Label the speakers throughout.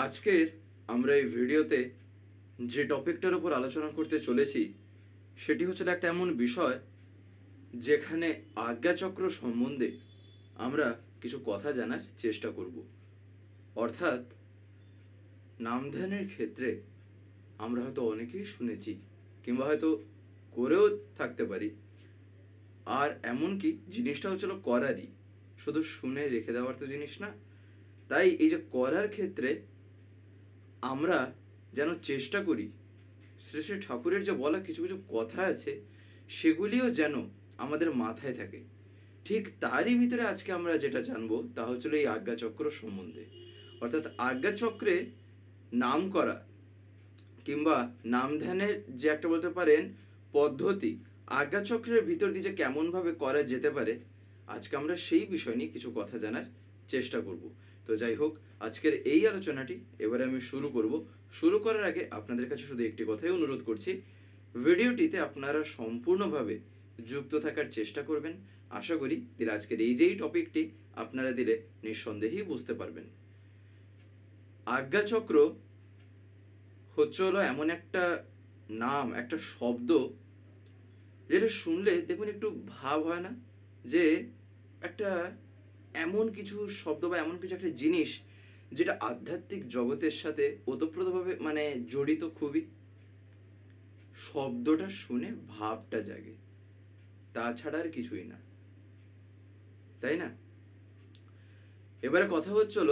Speaker 1: আজকের আমরা এই ভিডিওতে যে টপিকটার উপর আলোচনা করতে চলেছি সেটি হচ্ছে একটা এমন বিষয় যেখানে আজ্ঞাচক্র সম্বন্ধে আমরা কিছু কথা জানার চেষ্টা করব। অর্থাৎ নামধ্যানের ক্ষেত্রে আমরা হয়তো অনেকেই শুনেছি কিংবা হয়তো করেও থাকতে পারি, আর এমনকি জিনিসটা হচ্ছিল করারই, শুধু শুনে রেখে দেওয়ার তো জিনিস না। তাই এই যে করার ক্ষেত্রে আমরা যেন চেষ্টা করি শ্রী শ্রী ঠাকুরের যে বলা কিছু কিছু কথা আছে সেগুলিও যেন আমাদের মাথায় থাকে। ঠিক তারই ভিতরে আজকে আমরা যেটা জানবো তা হচ্ছিল এই আজ্ঞাচক্র সম্বন্ধে। অর্থাৎ আজ্ঞাচক্রে নাম করা কিংবা নাম ধ্যানের যে একটা বলতে পারেন পদ্ধতি, আজ্ঞাচক্রের ভিতর দিয়ে যে কেমনভাবে করা যেতে পারে, আজকে আমরা সেই বিষয় নিয়ে কিছু কথা জানার চেষ্টা করব। তো যাই হোক, আজকের এই আলোচনাটি এবারে আমি শুরু করার আগে আপনাদের কাছে শুধু একটি কথাই অনুরোধ করছি, ভিডিওটিতে আপনারা সম্পূর্ণভাবে যুক্ত থাকার চেষ্টা করবেন। আশা করি দিলে আজকের এই যেই টপিকটি আপনারা দিলে নিঃসন্দেহেই বুঝতে পারবেন। আজ্ঞাচক্র হচ্ছে হলো এমন একটা নাম, একটা শব্দ যেটা শুনলে দেখুন একটু ভাব হয় না যে একটা এমন কিছু শব্দ বা এমন কিছু একটা জিনিস যেটা আধ্যাত্মিক জগতের সাথে ওতপ্রোতভাবে জড়িত। খুবই শব্দটা শুনে ভাবটা জাগে, তাছাড়া আর কিছুই না, তাই না? এবারে কথা হচ্ছিল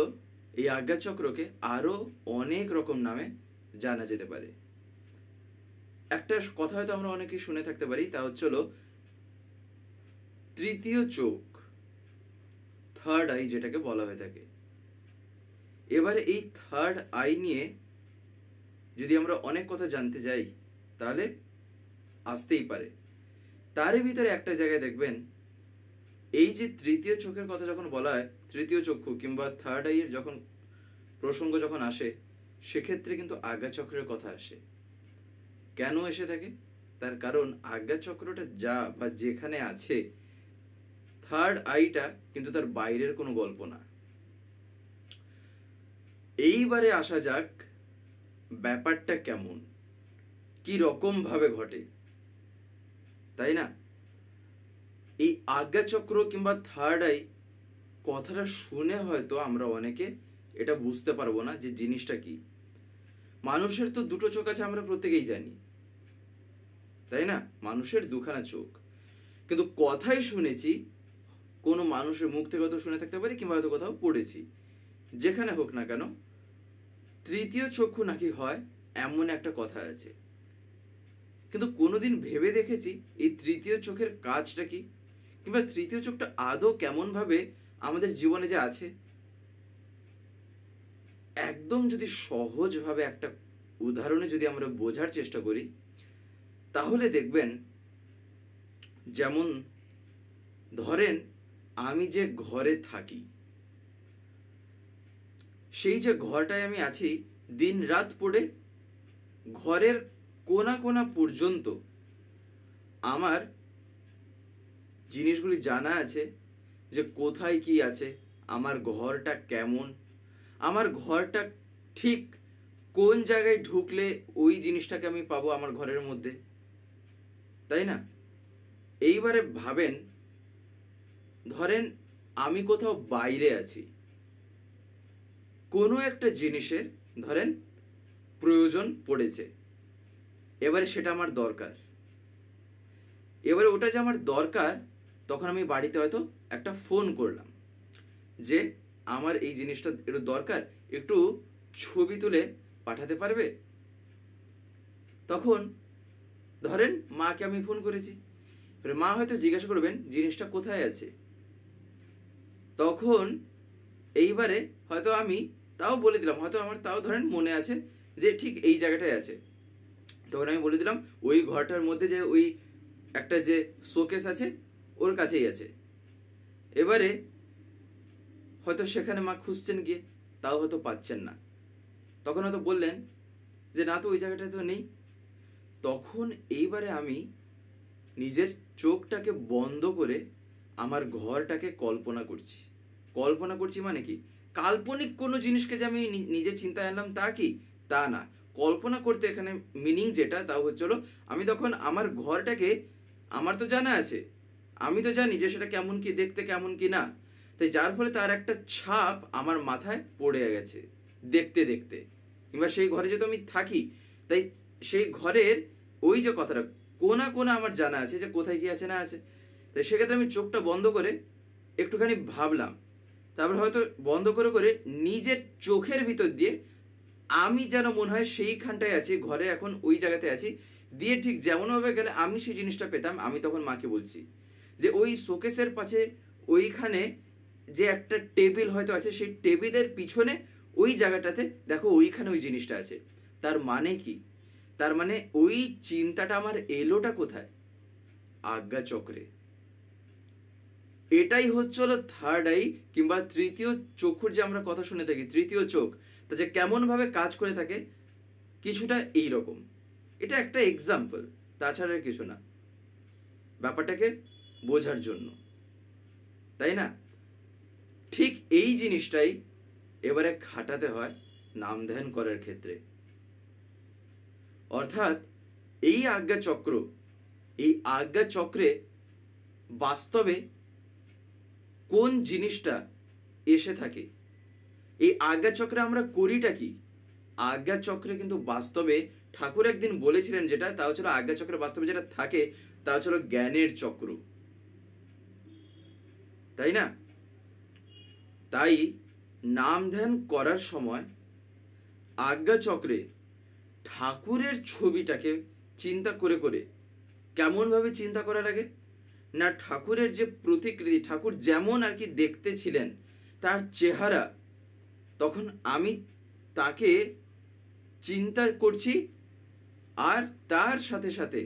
Speaker 1: এই আজ্ঞাচক্রকে আরো অনেক রকম নামে জানা যেতে পারে। একটা কথা হয়তো আমরা অনেকেই শুনে থাকতে পারি, তা হচ্ছিল তৃতীয় চোখ, থার্ড আই যেটাকে বলা হয়ে থাকে। এবারে এই থার্ড আই নিয়ে যদি আমরা অনেক কথা জানতে যাই তাহলে আসতেই পারে। তারই ভিতরে একটা জায়গায় দেখবেন এই যে তৃতীয় চোখের কথা যখন বলা হয়, তৃতীয় চক্ষু কিংবা থার্ড আই এর যখন প্রসঙ্গ যখন আসে, সেক্ষেত্রে কিন্তু আজ্ঞাচক্রের কথা আসে। কেন এসে থাকে? তার কারণ আজ্ঞাচক্রটা যা বা যেখানে আছে, থার্ড আইটা কিন্তু তার বাইরের কোনো গল্প না। এইবারে আসা যাক ব্যাপারটা কেমন, কি রকম ভাবে ঘটে, তাই না? এই আজ্ঞাচক্র কিংবা থার্ড আই কথাটা শুনে হয়তো আমরা অনেকে এটা বুঝতে পারবো না যে জিনিসটা কি। মানুষের তো দুটো চোখ আছে, আমরা প্রত্যেকেই জানি, তাই না? মানুষের দুখানা চোখ, কিন্তু কথাই শুনেছি কোনো মানুষের মুখ থেকে হয়তো শুনে থাকতে পারি কিংবা হয়তো কোথাও পড়েছি, যেখানে হোক না কেন তৃতীয় চক্ষু নাকি হয় এমন একটা কথা আছে। কিন্তু কোনোদিন ভেবে দেখেছি এই তৃতীয় চোখের কাজটা কি, কিংবা তৃতীয় চোখটা আদৌ কেমন ভাবে আমাদের জীবনে যে আছে? একদম যদি সহজভাবে একটা উদাহরণে যদি আমরা বোঝার চেষ্টা করি তাহলে দেখবেন, যেমন ধরেন আমি যে ঘরে থাকি, সেই যে ঘরটায় আমি আছি, দিন রাত পড়ে ঘরের কোনা কোনা পর্যন্ত আমার জিনিসগুলি জানা আছে যে কোথায় কি আছে, আমার ঘরটা কেমন, আমার ঘরটা ঠিক কোন জায়গায় ঢুকলে ওই জিনিসটাকে আমি পাবো আমার ঘরের মধ্যে, তাই না? এইবারে ভাবেন, ধরেন আমি কোথাও বাইরে আছি, কোনো একটা জিনিসের ধরেন প্রয়োজন পড়েছে, এবারে সেটা আমার দরকার। এবারে ওটা যে আমার দরকার, তখন আমি বাড়িতে হয়তো একটা ফোন করলাম যে আমার এই জিনিসটা একটু দরকার, একটু ছবি তুলে পাঠাতে পারবে? তখন ধরেন মাকে আমি ফোন করেছি, মা হয়তো জিজ্ঞাসা করবেন জিনিসটা কোথায় আছে। তখন এইবারে হয়তো আমি তাও বলে দিলাম, হয়তো আমার তাও ধরেন মনে আছে যে ঠিক এই জায়গাটায় আছে। তখন আমি বলে দিলাম ওই ঘরটার মধ্যে যে ওই একটা যে শোকেস আছে ওর কাছেই আছে। এবারে হয়তো সেখানে মা খুঁজছেন গিয়ে, তাও হয়তো পাচ্ছেন না। তখন হয়তো বললেন যে না, তো ওই জায়গাটায় তো নেই। তখন এইবারে আমি নিজের চোখটাকে বন্ধ করে আমার ঘরটাকে কল্পনা করছি। কল্পনা করছি মানে কি, কাল্পনিক কোনো জিনিসকে যে আমি নিজের চিন্তায় আনলাম তা কি, তা না। কল্পনা করতে এখানে মিনিং যেটা তা হচ্ছিল, আমি তখন আমার ঘরটাকে, আমার তো জানা আছে, আমি তো জানি যে সেটা কেমন কি দেখতে, কেমন কি না, তাই যার ফলে তার একটা ছাপ আমার মাথায় পড়ে গেছে দেখতে দেখতে। কিংবা সেই ঘরে যেহেতু আমি থাকি, তাই সেই ঘরের ওই যে কথাটা কোনা কোনা আমার জানা আছে যে কোথায় কি আছে না আছে। তাই সেক্ষেত্রে আমি চোখটা বন্ধ করে একটুখানি ভাবলাম, তারপর হয়তো বন্ধ করে করে নিজের চোখের ভিতর দিয়ে আমি যেন মনে হয় সেইখানটায় আছি, ঘরে এখন ওই জায়গাতে আছি, দিয়ে ঠিক যেমনভাবে গেলে আমি সেই জিনিসটা পেতাম। আমি তখন মাকে বলছি যে ওই শোকেসের পাশে ওইখানে যে একটা টেবিল হয়তো আছে, সেই টেবিলের পিছনে ওই জায়গাটাতে দেখো ওইখানে ওই জিনিসটা আছে। তার মানে কি? তার মানে ওই চিন্তাটা আমার এলোটা কোথায়? আজ্ঞা চক্রে। এটাই হচ্ছে হলো থার্ড আই কিংবা তৃতীয় চক্ষুর যে আমরা কথা শুনে থাকি, তৃতীয় চোখ, তা যে কেমন ভাবে কাজ করে থাকে কিছুটা এই রকম। এটা একটা এক্সাম্পল, তাছাড়া কিছু না, ব্যাপারটাকে বোঝার জন্য, তাই না? ঠিক এই জিনিসটাই এবারে খাটাতে হয় নাম ধ্যান করার ক্ষেত্রে। অর্থাৎ এই আজ্ঞা চক্র, এই আজ্ঞা চক্রে বাস্তবে কোন জিনিসটা এসে থাকে, এই আজ্ঞা চক্রে আমরা করিটা কি? আজ্ঞা চক্রে কিন্তু বাস্তবে ঠাকুর একদিন বলেছিলেন যেটা, তা হচ্ছিল আজ্ঞা চক্রে বাস্তবে যেটা থাকে তা হচ্ছিল জ্ঞানের চক্র, তাই না? তাই নাম ধ্যান করার সময় আজ্ঞা চক্রে ঠাকুরের ছবিটাকে চিন্তা করে করে, কেমন ভাবে চিন্তা করা লাগে না, ঠাকুরের যে প্রতিকৃতি, ঠাকুর যেমন আর কি দেখতে ছিলেন, তার চেহারা, তখন আমি তাকে চিন্তা করছি আর তার সাথে সাথে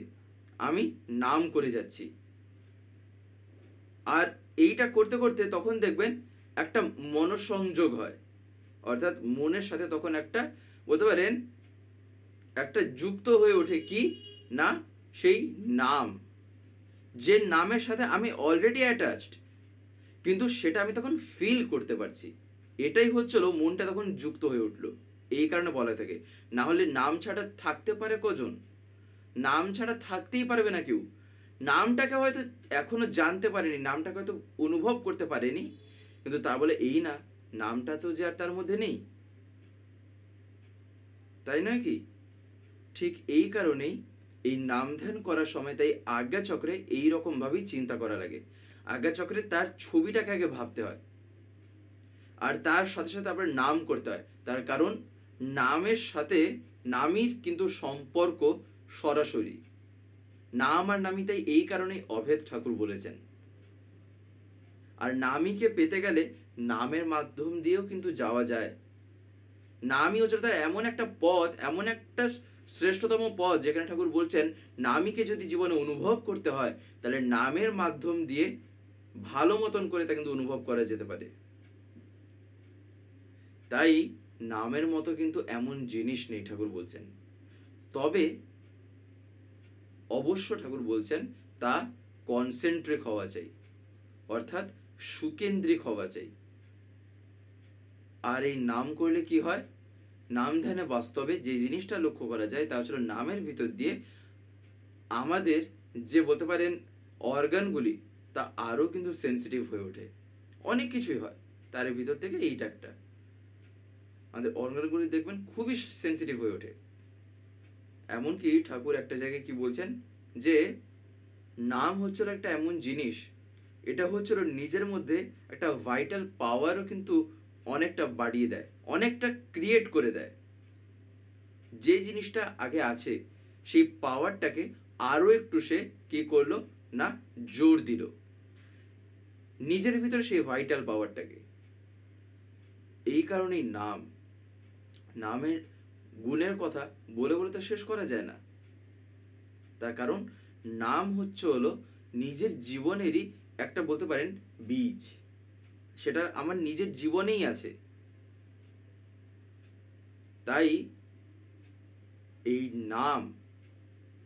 Speaker 1: আমি নাম করে যাচ্ছি। আর এইটা করতে করতে তখন দেখবেন একটা মনসংযোগ হয়, অর্থাৎ মনের সাথে তখন একটা বলতে পারেন একটা যুক্ত হয়ে ওঠে কি না, সেই নাম, যে নামের সাথে আমি অলরেডি অ্যাটাচড, কিন্তু সেটা আমি তখন ফিল করতে পারছি। এটাই হচ্ছিল মনটা তখন যুক্ত হয়ে উঠলো, এই কারণে বলা থাকে। না হলে নাম ছাড়া থাকতে পারে কজন? নাম ছাড়া থাকতেই পারবে না কেউ। নামটাকে হয়তো এখনো জানতে পারেনি, নামটাকে হয়তো অনুভব করতে পারেনি, কিন্তু তা বলে এই না নামটা তো যে আর তার মধ্যে নেই, তাই নয় কি? ঠিক এই কারণেই এই নাম ধ্যান করার সময় তাই আজ্ঞা চক্রে এই রকম ভাবেই চিন্তা করা লাগে। আজ্ঞা চক্রে তার ছবিটাকে আগে ভাবতে হয়, আর তার সাথে সাথে আবার নাম করতে হয়। তার কারণ নামের সাথে নামীর কিন্তু সম্পর্ক সরাসরি। নাম আর নামী তাই এই কারণেই অভেদ ঠাকুর বলেছেন। আর নামীকে পেতে গেলে নামের মাধ্যম দিয়েও কিন্তু যাওয়া যায়। নামই হচ্ছে তার এমন একটা পথ, এমন একটা শ্রেষ্ঠতম পথ, যেখানে ঠাকুর বলছেন নামীকে যদি জীবনে অনুভব করতে হয় তাহলে নামের মাধ্যম দিয়ে ভালো মতন করে তা কিন্তু অনুভব করা যেতে পারে। তাই নামের মতো কিন্তু এমন জিনিস নেই ঠাকুর বলছেন, তবে অবশ্য ঠাকুর বলছেন তা কনসেন্ট্রিক হওয়া চাই, অর্থাৎ সুকেন্দ্রিক হওয়া চাই। আর এই নাম করলে কি হয়? নাম ধ্যানে বাস্তবে যে জিনিসটা লক্ষ্য করা যায় তা হচ্ছে নামের ভিতর দিয়ে আমাদের যে বলতে পারেন অর্গানগুলি, তা আরও কিন্তু সেন্সিটিভ হয়ে ওঠে। অনেক কিছুই হয়, তার ভিতর থেকে এইটা একটা, আমাদের অর্গানগুলি দেখবেন খুবই সেন্সিটিভ হয়ে ওঠে। এমনকি ঠাকুর একটা জায়গায় কি বলছেন যে নাম হচ্ছিল একটা এমন জিনিস, এটা হচ্ছিল নিজের মধ্যে একটা ভাইটাল পাওয়ারও কিন্তু অনেকটা বাড়িয়ে দেয়, অনেকটা ক্রিয়েট করে দেয়। যে জিনিসটা আগে আছে সেই পাওয়ারটাকে আরো একটু সে কি করলো না জোর দিল নিজের ভিতরে সেই ভাইটাল পাওয়ারটাকে। এই কারণেই নামের গুণের কথা বলে বলে তো শেষ করা যায় না। তার কারণ নাম হচ্ছে হলো নিজের জীবনেরই একটা বলতে পারেন বীজ, সেটা আমার নিজের জীবনেই আছে। তাই এই নাম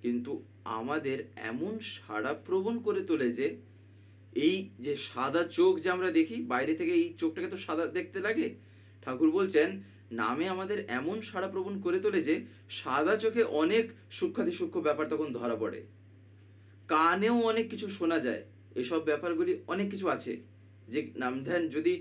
Speaker 1: কিন্তু আমাদের এমন সাড়া প্রবণ করে তোলে যে এই যে সাদা চোখ যে আমরা দেখি বাইরে থেকে, এই চোখটাকে তো সাদা দেখতে লাগে, ঠাকুর বলছেন নামে আমাদের এমন সাড়া প্রবণ করে তোলে যে সাদা চোখে অনেক সূক্ষ্মাতি সূক্ষ্ম ব্যাপার তখন ধরা পড়ে, কানেও অনেক কিছু শোনা যায়। এসব ব্যাপারগুলি অনেক কিছু আছে যে নাম ধ্যান যদি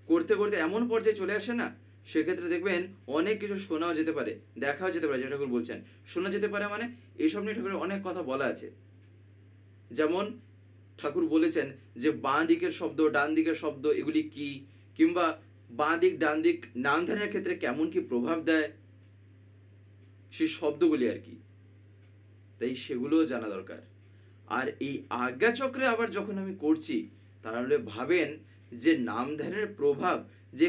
Speaker 1: করতে করতে এমন পর্যায়ে চলে আসে না, সেক্ষেত্রে দেখবেন অনেক কিছু শোনাও যেতে পারে, দেখাও যেতে পারে। যে ঠাকুর বলছেন শোনা যেতে পারে মানে এইসব নিয়ে ঠাকুরের অনেক কথা বলা আছে। যেমন ঠাকুর বলেছেন যে বাঁ দিকের শব্দ ডান দিকের শব্দ এগুলি কি, কিংবা বাঁ দিক ডান দিক নাম ধ্যানের ক্ষেত্রে কেমন কি প্রভাব দেয়, সেই শব্দগুলি আর কি। তাই সেগুলোও জানা দরকার। আর এই আজ্ঞা চক্রে আবার যখন আমি করছি, তাহলে ভাবেন যে নাম ধ্যানের প্রভাব যে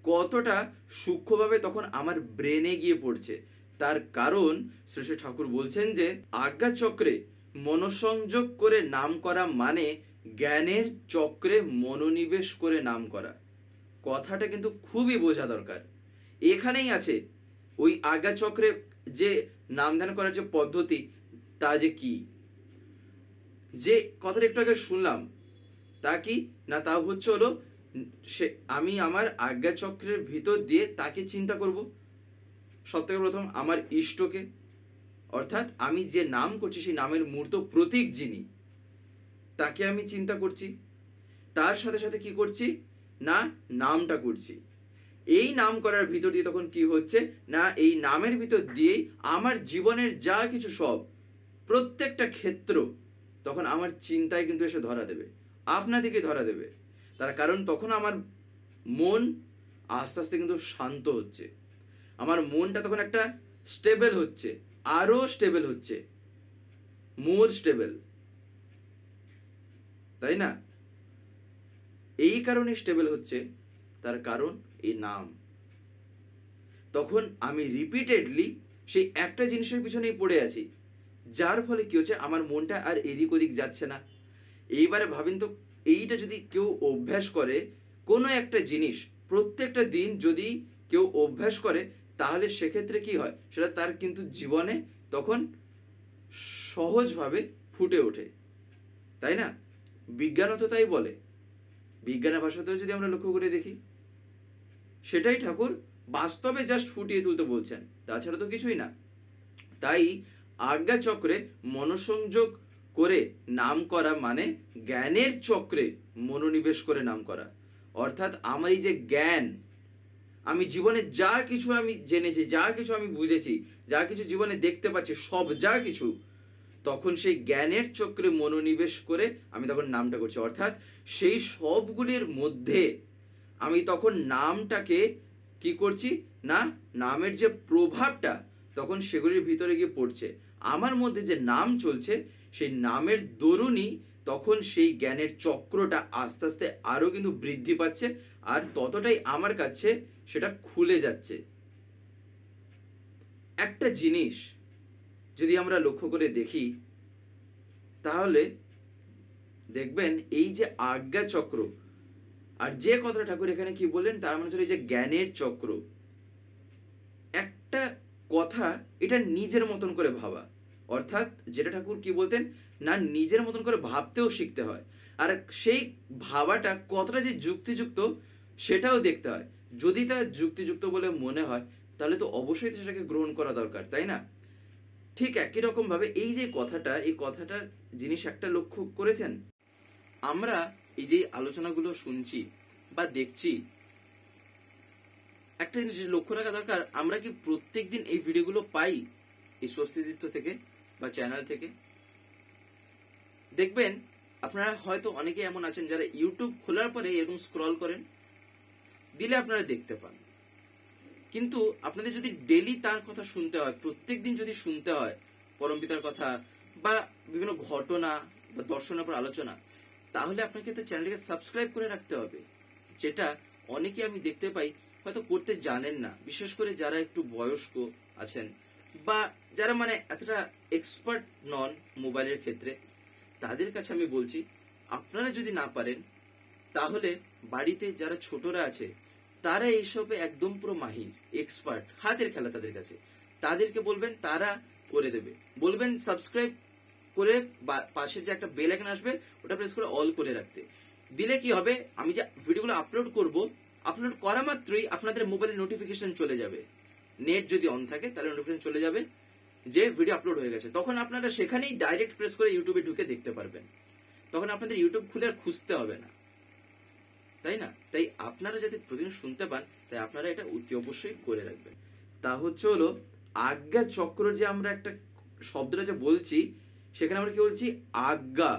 Speaker 1: কতটা সূক্ষ্মভাবে তখন আমার ব্রেনে গিয়ে পড়ছে। তার কারণ শ্রী শ্রী ঠাকুর বলছেন যে আজ্ঞা চক্রে মনোসংযোগ করে নাম করা মানে জ্ঞানের চক্রে মনোনিবেশ করে নাম করা। কথাটা কিন্তু খুবই বোঝা দরকার। এখানেই আছে ওই আজ্ঞা চক্রে যে নাম ধ্যান করার যে পদ্ধতি, তা যে কি, যে কথাটা একটু আগে শুনলাম তা কি না, তা হচ্ছে হলো সে আমি আমার আজ্ঞা চক্রের ভিতর দিয়ে তাকে চিন্তা করব। সব থেকে প্রথম আমার ইষ্টকে, অর্থাৎ আমি যে নাম করছি সেই নামের মূর্ত প্রতীক যিনি, তাকে আমি চিন্তা করছি। তার সাথে সাথে কি করছি না নামটা করছি। এই নাম করার ভিতর দিয়ে তখন কি হচ্ছে না এই নামের ভিতর দিয়েই আমার জীবনের যা কিছু সব প্রত্যেকটা ক্ষেত্র তখন আমার চিন্তায় কিন্তু এসে ধরা দেবে, আপনা থেকে ধরা দেবে। তার কারণ তখন আমার মন আস্তে আস্তে কিন্তু শান্ত হচ্ছে, আমার মনটা তখন একটা স্টেবল হচ্ছে, আরো স্টেবল হচ্ছে, মোর স্টেবল, তাই না? এই কারণে স্টেবল হচ্ছে, তার কারণ এই নাম। তখন আমি রিপিটেডলি সেই একটা জিনিসের পিছনেই পড়ে আছি, যার ফলে কি হচ্ছে আমার মনটা আর এদিক ওদিক যাচ্ছে না। এইবারে ভাবেন তো, এইটা যদি কেউ অভ্যাস করে, কোনো একটা জিনিস প্রত্যেকটা দিন যদি কেউ অভ্যাস করে, তাহলে সেক্ষেত্রে কি হয় সেটা তার কিন্তু জীবনে তখন সহজভাবে ফুটে ওঠে, তাই না? বিজ্ঞানও তো তাই বলে। বিজ্ঞানের ভাষাতেও যদি আমরা লক্ষ্য করে দেখি, সেটাই ঠাকুর বাস্তবে জাস্ট ফুটিয়ে তুলতে বলছেন, তাছাড়া তো কিছুই না। তাই আজ্ঞা চক্রে মনোসংযোগ করে নাম করা মানে জ্ঞানের চক্রে মনোনিবেশ করে নাম করা। অর্থাৎ আমার এই যে জ্ঞান, আমি জীবনে যা কিছু আমি জেনেছি, যা কিছু আমি বুঝেছি, যা কিছু জীবনে দেখতে পাচ্ছি, সব যা কিছু, তখন সেই জ্ঞানের চক্রে মনোনিবেশ করে আমি তখন নামটা করছি। অর্থাৎ সেই সবগুলির মধ্যে আমি তখন নামটাকে কি করছি না নামের যে প্রভাবটা তখন সেগুলির ভিতরে গিয়ে পড়ছে। আমার মধ্যে যে নাম চলছে সেই নামের দরুনই তখন সেই জ্ঞানের চক্রটা আস্তে আস্তে আরো কিন্তু বৃদ্ধি পাচ্ছে, আর ততটাই আমার কাছে সেটা খুলে যাচ্ছে। একটা জিনিস যদি আমরা লক্ষ্য করে দেখি, তাহলে দেখবেন এই যে আজ্ঞা চক্র আর যে কথাটা ঠাকুর এখানে কি বললেন, তার মানে হচ্ছে এই যে জ্ঞানের চক্র, একটা কথা এটা নিজের মতন করে ভাবা। অর্থাৎ যেটা ঠাকুর কি বলতেন না নিজের মতন করে ভাবতেও শিখতে হয়, আর সেই ভাবাটা কতটা যে যুক্তিযুক্ত সেটাও দেখতে হয়। যদি তা যুক্তিযুক্ত বলে মনে হয় তাহলে তো অবশ্যই সেটাকে গ্রহণ করা দরকার, তাই না? ঠিক একই রকম ভাবে এই যে কথাটা, এই কথাটার জিনিস একটা লক্ষ্য করেছেন, আমরা এই যে আলোচনাগুলো শুনছি বা দেখছি, একটা জিনিস লক্ষ্য রাখা দরকার, আমরা কি প্রত্যেকদিন এই ভিডিওগুলো পাই এই স্বস্তিদিত্য থেকে বা চ্যানেল থেকে? দেখবেন আপনারা হয়তো অনেকে এমন আছেন যারা ইউটিউব খোলার পরে এরকম স্ক্রল করেন, দিলে আপনারা দেখতে পান। কিন্তু আপনাদের যদি ডেলি তার কথা শুনতে হয়, প্রত্যেকদিন যদি শুনতে হয় পরমপিতার কথা বা বিভিন্ন ঘটনা বা দর্শনের উপর আলোচনা, তাহলে আপনাকে তো চ্যানেলটাকে সাবস্ক্রাইব করে রাখতে হবে, যেটা অনেকে আমি দেখতে পাই হয়তো করতে জানেন না। বিশেষ করে যারা একটু বয়স্ক আছেন বা যারা মানে এতটা এক্সপার্ট নন মোবাইলের ক্ষেত্রে, তাদের কাছে আমি বলছি আপনারা যদি না পারেন তাহলে বাড়িতে যারা ছোটরা আছে তারা এইসবে একদম পুরো মাহির, এক্সপার্ট, হাতের খেলা তাদের কাছে, তাদেরকে বলবেন, তারা করে দেবে। বলবেন সাবস্ক্রাইব করে পাশের যে একটা বেল আইকন আসবে ওটা প্রেস করে অল করে রাখতে। দিলে কি হবে, আমি যে ভিডিওগুলো আপলোড করব আপলোড করা মাত্রই আপনাদের মোবাইলে নোটিফিকেশন চলে যাবে। নেট যদি অন থাকে তাহলে নোটিফিকেশন চলে যাবে যে ভিডিও আপলোড হয়ে গেছে। তখন আপনারা সেখানেই ডাইরেক্ট প্রেস করে ইউটিউবে ঢুকে দেখতে পারবেন। তখন আপনাদের ইউটিউব খুলে আর খুঁজতে হবে না, তাই না? তাই আপনারা যাতে প্রতিদিন শুনতে পান, তাই আপনারা এটা অতি অবশ্যই করে রাখবেন। তা হলো আজ্ঞা চক্র, যে আমরা একটা শব্দটা যে বলছি, সেখানে আমরা কি বলছি? আজ্ঞা।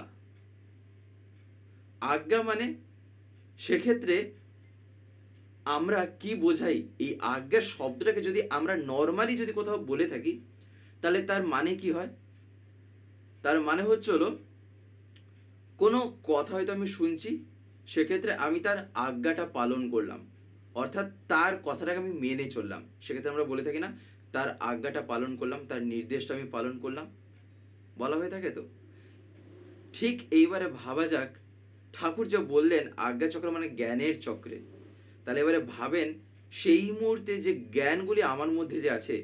Speaker 1: আজ্ঞা মানে সেক্ষেত্রে আমরা কি বোঝাই? এই আজ্ঞা শব্দটাকে যদি আমরা নর্মালি যদি কোথাও বলে থাকি, তাহলে তার মানে কি হয়? তার মানে হলো কোনো কথা হয়তো আমি শুনছি, সেক্ষেত্রে আমি তার আজ্ঞাটা পালন করলাম, অর্থাৎ তার কথাটাকে আমি মেনে চললাম। সেক্ষেত্রে আমরা বলে থাকি না, তার আজ্ঞাটা পালন করলাম, তার নির্দেশটা আমি পালন করলাম, বলা হয়ে থাকে তো। ঠিক এইবারে ভাবা যাক, ঠাকুর যে বললেন আজ্ঞা চক্র মানে জ্ঞানের চক্রে, তাহলে এবারে ভাবেন সেই মুহূর্তে যে জ্ঞানগুলি আমার মধ্যে যে আছে,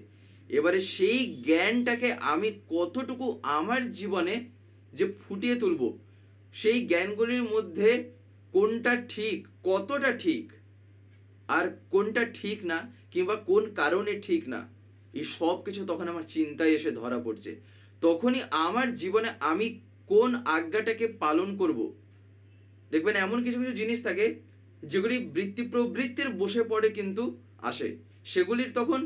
Speaker 1: এবারে সেই জ্ঞানটাকে আমি কতটুকু আমার জীবনে যে ফুটিয়ে তুলব, সেই জ্ঞানগুলির মধ্যে কোনটা ঠিক, কতটা ঠিক, আর কোনটা ঠিক না, কিংবা কোন কারণে ঠিক না, এই সব কিছু তখন আমার চিন্তায় এসে ধরা পড়ছে। তখনই আমার জীবনে আমি কোন আজ্ঞাটাকে পালন করব। দেখবেন এমন কিছু কিছু জিনিস থাকে যেগুলি বৃত্তি প্রবৃত্তির বসে পড়ে কিন্তু আসে, সেগুলির তখন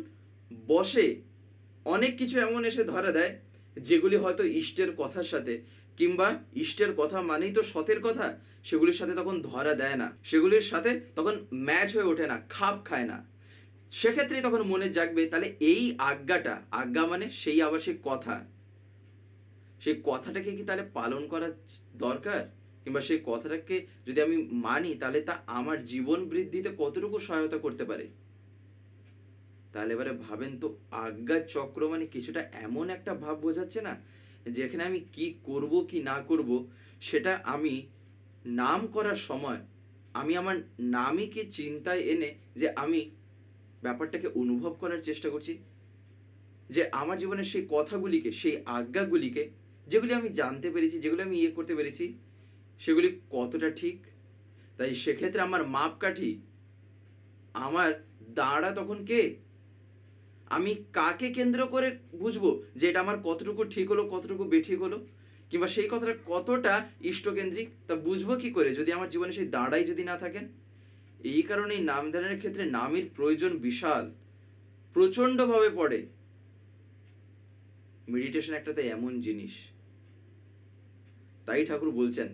Speaker 1: বসে অনেক কিছু এমন এসে ধরা দেয় যেগুলি হয়তো ইষ্টের কথার সাথে, কিংবা ইষ্টের কথা মানেই তো সতের কথা, সেগুলির সাথে তখন ধরা দেয় না, সেগুলির সাথে তখন ম্যাচ হয়ে ওঠে না, খাপ খায় না। সেক্ষেত্রে তখন মনে জাগবে, তাহলে এই আজ্ঞাটা, আজ্ঞা মানে সেই আবার সেই কথা, সেই কথাটাকে কি তাহলে পালন করা দরকার, কিংবা সেই কথাটাকে যদি আমি মানি, তাহলে তা আমার জীবন বৃদ্ধিতে কতটুকু সহায়তা করতে পারে। তাহলে এবারে ভাবেন তো, আজ্ঞা চক্র মানে কিছুটা এমন একটা ভাব বোঝাচ্ছে না, যেখানে আমি কি করব কি না করব সেটা আমি নাম করার সময় আমি আমার নামীকে চিন্তায় এনে যে আমি ব্যাপারটাকে অনুভব করার চেষ্টা করছি, যে আমার জীবনের সেই কথাগুলিকে, সেই আজ্ঞাগুলিকে, যেগুলি আমি জানতে পেরেছি, যেগুলি আমি করতে পেরেছি, সেগুলি কতটা ঠিক। তাই সেক্ষেত্রে আমার মাপকাঠি, আমার দাঁড়া তখন কে? আমি কাকে কেন্দ্র করে বুঝবো যে এটা আমার কতটুকু ঠিক হলো, কতটুকু বেঠিক হলো, কিংবা সেই কথাটা কতটা ইষ্টকেন্দ্রিক, তা বুঝবো কি করে যদি আমার জীবনে সেই দাঁড়াই যদি না থাকেন? এই কারণেই নামধারণের ক্ষেত্রে নামের প্রয়োজন বিশাল, প্রচন্ডভাবে পড়ে। মেডিটেশন একটা তাই এমন জিনিস। তাই ঠাকুর বলছেন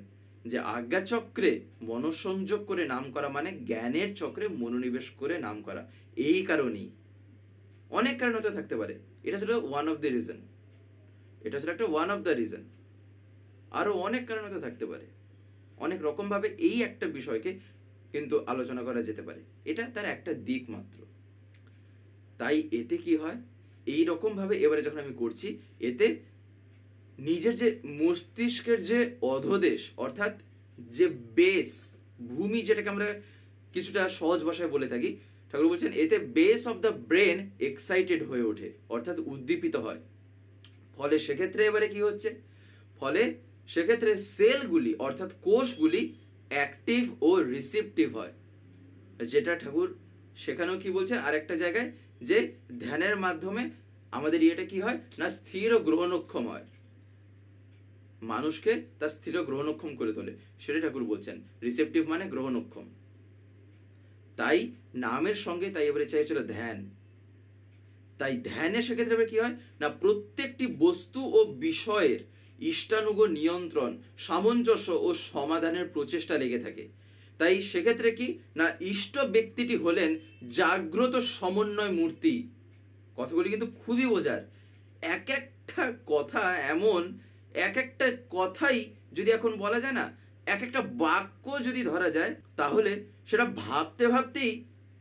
Speaker 1: যে আজ্ঞা চক্রে মনসংযোগ করে নাম করা মানে জ্ঞানের চক্রে মনোনিবেশ করে নাম করা। এই কারণেই অনেক কারণ হতে থাকতে পারে, এটা ছিল ওয়ান অফ দ্য রিজন, এটা ছিল একটা ওয়ান অফ দ্য রিজন। আরো অনেক কারণ হতে থাকতে পারে, অনেক রকম ভাবে এই একটা বিষয়কে কিন্তু আলোচনা করা যেতে পারে, এটা তার একটা দিক মাত্র। তাই এতে কি হয়, এই রকম ভাবে এবারে যখন আমি করছি, এতে নিজের যে মস্তিষ্কের যে অধোদেশ, অর্থাৎ যে বেস, ভূমি, যেটাকে আমরা কিছুটা সহজ ভাষায় বলে থাকি, ঠাকুর বলছেন এতে base of the brain excited হয়ে ওঠে, অর্থাৎ উদ্দীপিত হয়। ফলে সেক্ষেত্রে এবারে কি হচ্ছে, ফলে সেক্ষেত্রে সেলগুলি অর্থাৎ কোষগুলি অ্যাক্টিভ ও রিসিপটিভ হয়। যেটা ঠাকুর সেখানেও কি বলছেন আরেকটা জায়গায়, যে ধ্যানের মাধ্যমে আমাদের ইয়েটা কি হয় না, স্থির ও গ্রহণক্ষম হয়, মানুষকে তার স্থির ও গ্রহণক্ষম করে তোলে, সেটা ঠাকুর বলছেন। রিসেপটিভ মানে গ্রহণক্ষম। তাই নামের সঙ্গে তাই এবারে চাইছিল ধ্যান। তাই ধ্যানে সেক্ষেত্রে কি হয় না, প্রত্যেকটি বস্তু ও বিষয়ের ইষ্টানুগ নিয়ন্ত্রণ, সামঞ্জস্য ও সমাধানের প্রচেষ্টা লেগে থাকে। তাই সেক্ষেত্রে কি না, ইষ্ট ব্যক্তিটি হলেন জাগ্রত সমন্বয় মূর্তি। কথাগুলি কিন্তু খুবই বোঝার, এক একটা কথা এমন, এক একটা কথাই যদি এখন বলা যায় না, এক একটা বাক্য যদি ধরা যায়, তাহলে সেটা ভাবতে ভাবতেই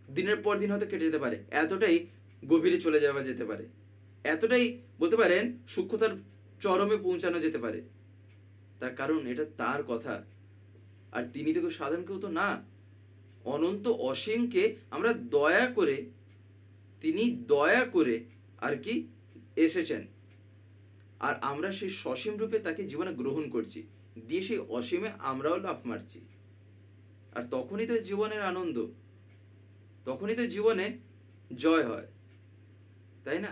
Speaker 1: দিনের পর দিন হয়তো কেটে যেতে পারে, এতটাই গভীরে চলে যাওয়া যেতে পারে, এতটাই বলতে পারেন সূক্ষ্মতার চরমে পৌঁছানো যেতে পারে। তার কারণ এটা তার কথা, আর তিনি তো সাধারণ কেউ তো না, অনন্ত অসীমকে আমরা দয়া করে, তিনি দয়া করে আর কি এসেছেন, আর আমরা সেই সসীম রূপে তাকে জীবনে গ্রহণ করছি, দিয়ে সেই অসীমে আমরাও লাফ মারছি, আর তখনই তো জীবনের আনন্দ। তখনই তো জীবনে জয় হয়, তাই না?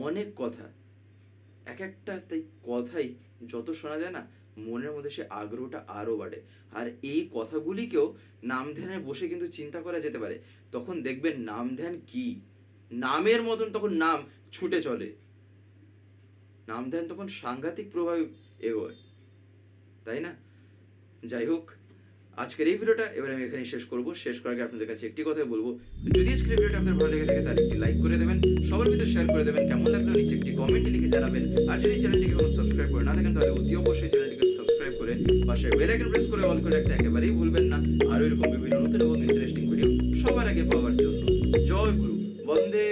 Speaker 1: অনেক কথা, এক একটা তাই কথাই যত শোনা যায় না, মনের মধ্যে সে আগ্রহটা আরো বাড়ে। আর এই কথাগুলিকেও নাম ধ্যানে বসে কিন্তু চিন্তা করা যেতে পারে। তখন দেখবেন নাম ধ্যান কি, নামের মতন তখন নাম ছুটে চলে। নাম ধ্যান তখন সাংঘাতিক প্রভাবে এগোয়, তাই না? যাই হোক, আজকের এই ভিডিওটা এবার আমি এখানে শেষ করব। শেষ করার আগে আপনাদের কাছে একটি কথাই বলবো, যদি আজকের এই ভিডিওটা আপনাদের ভালো লেগে থাকে তাহলে একটি লাইক করে দেবেন, সবার ভিতরে শেয়ার করে দেবেন, কেমন লাগলো নিচে একটি কমেন্টে লিখে জানাবেন। আর যদি চ্যানেলটিকে কোনো সাবস্ক্রাইব করে না থাকেন তাহলে অতি অবশ্যই চ্যানেলটিকে সাবস্ক্রাইব করে পাশে বেল আইকন প্রেস করে অল করে রাখতে একেবারেই ভুলবেন না, আর এরকম বিভিন্ন নতুন এবং ইন্টারেস্টিং ভিডিও সবার আগে পাওয়ার জন্য। জয় গুরু, বন্দে